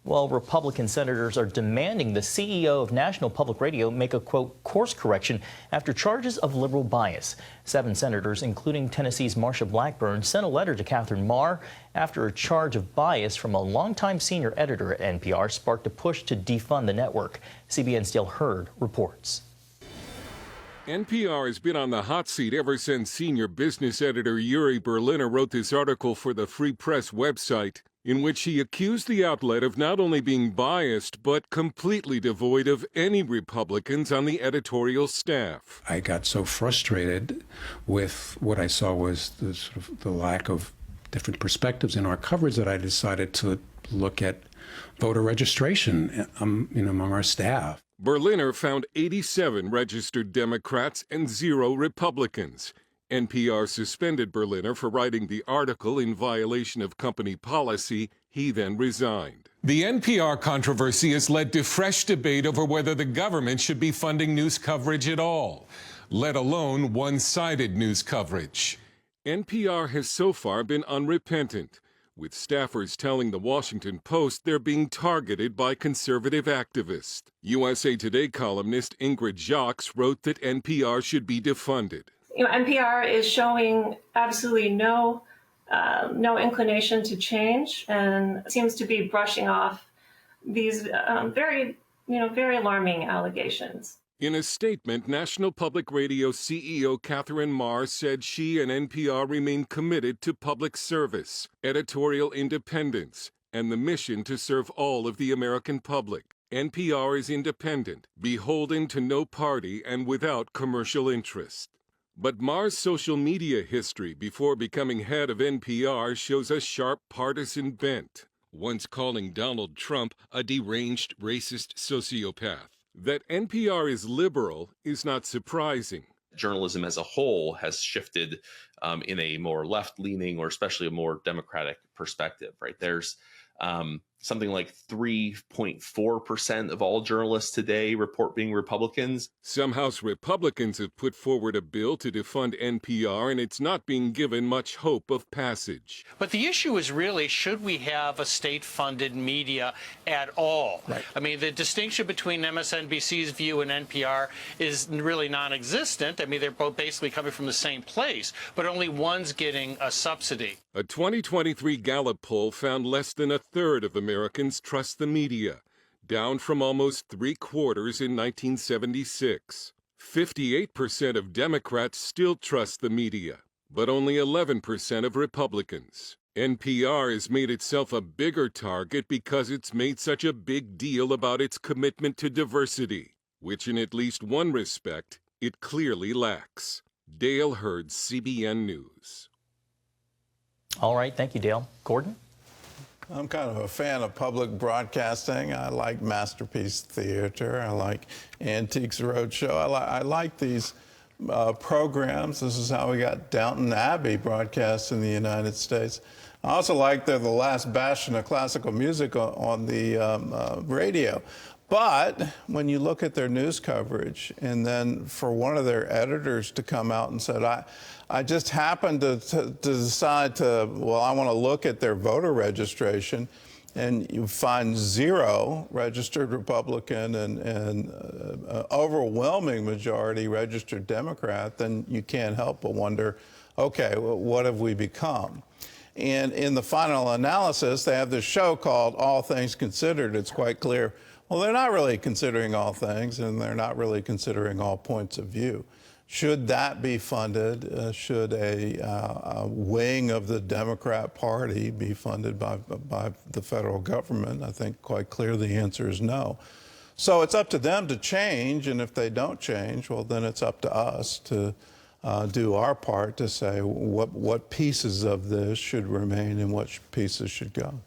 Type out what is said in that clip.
Well, Republican senators are demanding the CEO of National Public Radio make a, quote, course correction after charges of liberal bias. 7 senators, including Tennessee's Marsha Blackburn, sent a letter to Catherine Marr after a charge of bias from a longtime senior editor at NPR sparked a push to defund the network. CBN's Dale Hurd reports. NPR has been on the hot seat ever since senior business editor Uri Berliner wrote this article for the Free Press website, in which he accused the outlet of not only being biased, but completely devoid of any Republicans on the editorial staff. I got so frustrated with what I saw was the lack of different perspectives in our coverage that I decided to look at voter registration among our staff. Berliner found 87 registered Democrats and 0 Republicans. NPR suspended Berliner for writing the article in violation of company policy. He then resigned. The NPR controversy has led to fresh debate over whether the government should be funding news coverage at all, let alone one-sided news coverage. NPR has so far been unrepentant, with staffers telling the Washington Post they're being targeted by conservative activists. USA Today columnist Ingrid Jacques wrote that NPR should be defunded. NPR is showing absolutely no inclination to change and seems to be brushing off these very alarming allegations. In a statement, National Public Radio CEO Catherine Marr said she and NPR remain committed to public service, editorial independence, and the mission to serve all of the American public. NPR is independent, beholden to no party, and without commercial interest. But Marr's social media history before becoming head of NPR shows a sharp partisan bent, once calling Donald Trump a deranged racist sociopath. That NPR is liberal is not surprising. Journalism as a whole has shifted in a more left-leaning or especially a more democratic perspective, right? There's something like 3.4% of all journalists today report being Republicans. Some House Republicans have put forward a bill to defund NPR, and it's not being given much hope of passage. But the issue is really, should we have a state-funded media at all? Right. I mean, the distinction between MSNBC's view and NPR is really non-existent. I mean, they're both basically coming from the same place, but only one's getting a subsidy. A 2023 Gallup poll found less than a third of Americans trust the media, down from almost 3/4 in 1976. 58% of Democrats still trust the media, but only 11% of Republicans. NPR has made itself a bigger target because it's made such a big deal about its commitment to diversity, which in at least one respect, it clearly lacks. Dale Hurd, CBN News. All right. Thank you, Dale. Gordon? I'm kind of a fan of public broadcasting. I like Masterpiece Theater. I like Antiques Roadshow. I like these programs. This is how we got Downton Abbey broadcast in the United States. I also like they're the last bastion of classical music on the radio. But when you look at their news coverage, and then for one of their editors to come out and said, I just happened to decide to, well, I want to look at their voter registration, and you find 0 registered Republican and overwhelming majority registered Democrat, then you can't help but wonder, okay, well, what have we become? And in the final analysis, they have this show called All Things Considered. It's quite clear, well, they're not really considering all things, and they're not really considering all points of view. Should that be funded? Should a wing of the Democrat Party be funded by the federal government? I think quite clear the answer is no. So it's up to them to change, and if they don't change, well, then it's up to us to do our part to say what pieces of this should remain and what pieces should go.